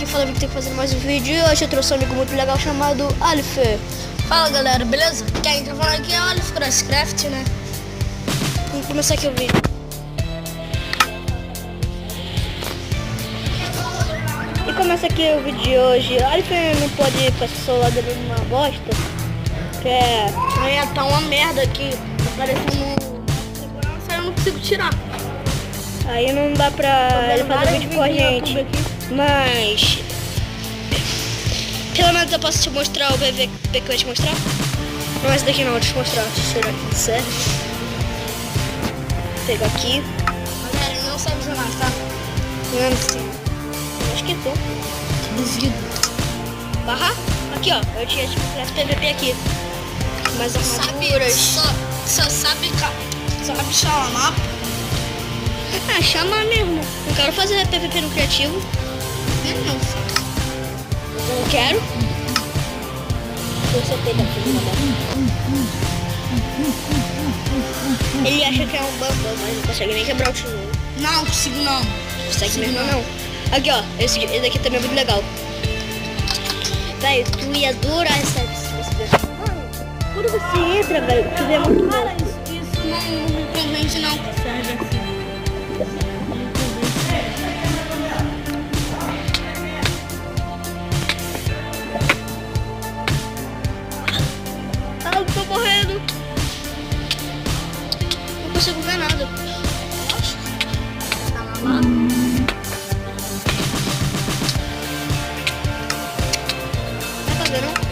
quem fala é Victor fazendo mais um vídeo. E hoje eu trouxe um amigo muito legal chamado Alif. Fala galera, beleza? Quem tá falando aqui é o Alif Crosscraft, né? Vamos começar aqui o vídeo. E começa aqui o vídeo de hoje. Alif não pode passar o celular dele numa bosta. Que é... Aí tá uma merda aqui, aparecendo segurança, eu não consigo tirar. Aí não dá pra ele fazer vídeo com a gente. Mas... pelo menos eu posso te mostrar o PVP que eu vou te mostrar. Não é esse daqui não, vou te mostrar. Será que serve? Vou pegar aqui. Galera, ele não sabe jogar, tá? Não sei. Acho que é tu. Duvido. Barra? Aqui ó, eu tinha tipo PVP aqui. Mas Sabe chamar mapa? Ah, chama mesmo. Não quero fazer PVP no criativo. Eu não sei. Eu não quero. Você tem daqui, ele acha que é um bambam, mas não consegue nem quebrar o tijolo. Não, consigo não. Consegue mesmo não. Aqui ó, esse daqui também é muito legal. Velho, tu ia adorar essa mano, quando você entra, velho, tu vê muito Cara, louco. isso não me convence não. Serve assim. Ah, eu tô morrendo. Não consigo ver nada. Tá mamado? Não tá vendo?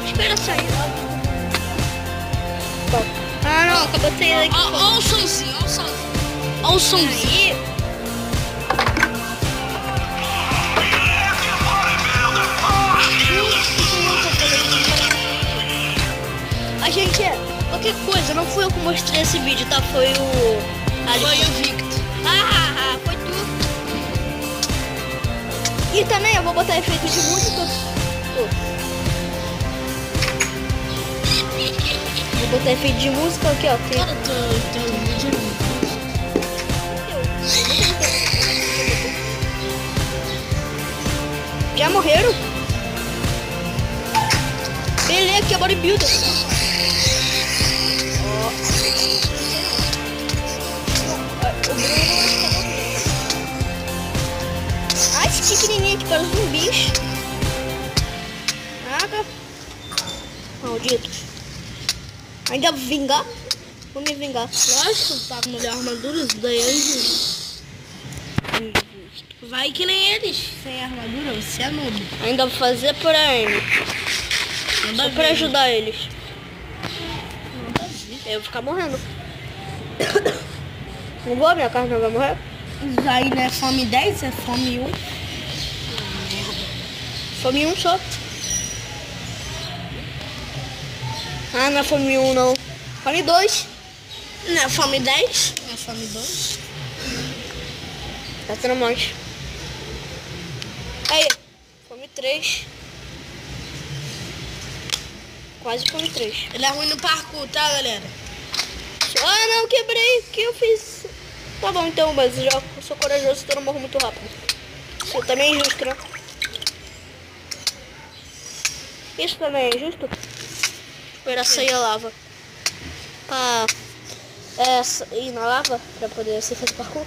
Espera sair. Bom. Ah não, acabou de sair daqui. Olha o somzinho, olha o somzinho. Olha o somzinho. A gente, qualquer coisa, não fui eu que mostrei esse vídeo, tá? Foi o... Foi o Victor. Foi tu. E também eu vou botar efeito de música. Vou botar efeito de música aqui, ó. Tem... Cara, teu vídeo. Já morreram? Beleza, aqui é bodybuilder. Ai, esse pequenininho aqui para os zumbis. Caraca. Malditos. Ainda vou vingar? Vou me vingar. Lógico, tá com mulher armadura, isso daí é injusto. Vai que nem eles, sem armadura, você é noob. Ainda vou fazer por aí. Só pra ajudar eles. Eu vou ficar morrendo. Não vou, minha carne não vai morrer. Isso aí não é fome 10, é fome 1. Fome 1 só. Ah, não é fome 1 não. Fome 2. Não é fome 10, não é fome 2. Tá tendo mais. Aí, fome 3. Quase fome 3. Ele é ruim no parkour, tá, galera? Ah, não, quebrei. O que eu fiz? Tá bom, então, mas eu já sou corajoso, então eu não morro muito rápido. Isso também é injusto, né? Isso também é justo? Esperar sair a lava. Pra ir na lava, pra poder você fazer parkour.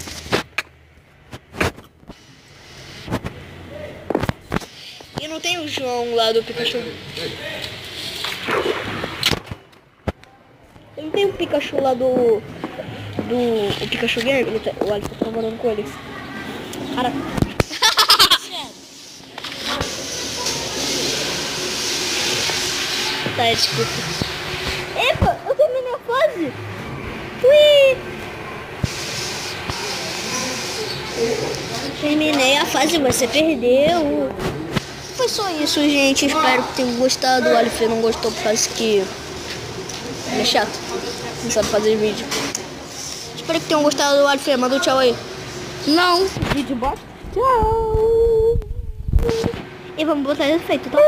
E não tem o João lá do Pikachu. Não tem o Pikachu lá o Pikachu Game? O Alex tá trabalhando com ele. Cara. Tá, desculpa. Epa, eu terminei a fase. Ui. Terminei a fase, você perdeu. Foi só isso, gente. Espero que tenham gostado. O Alif não gostou por causa que ele é chato. Não sabe fazer vídeo. Espero que tenham gostado do Alif. Manda um tchau aí. Não, vídeo bosta. Tchau. E vamos botar efeito, tá?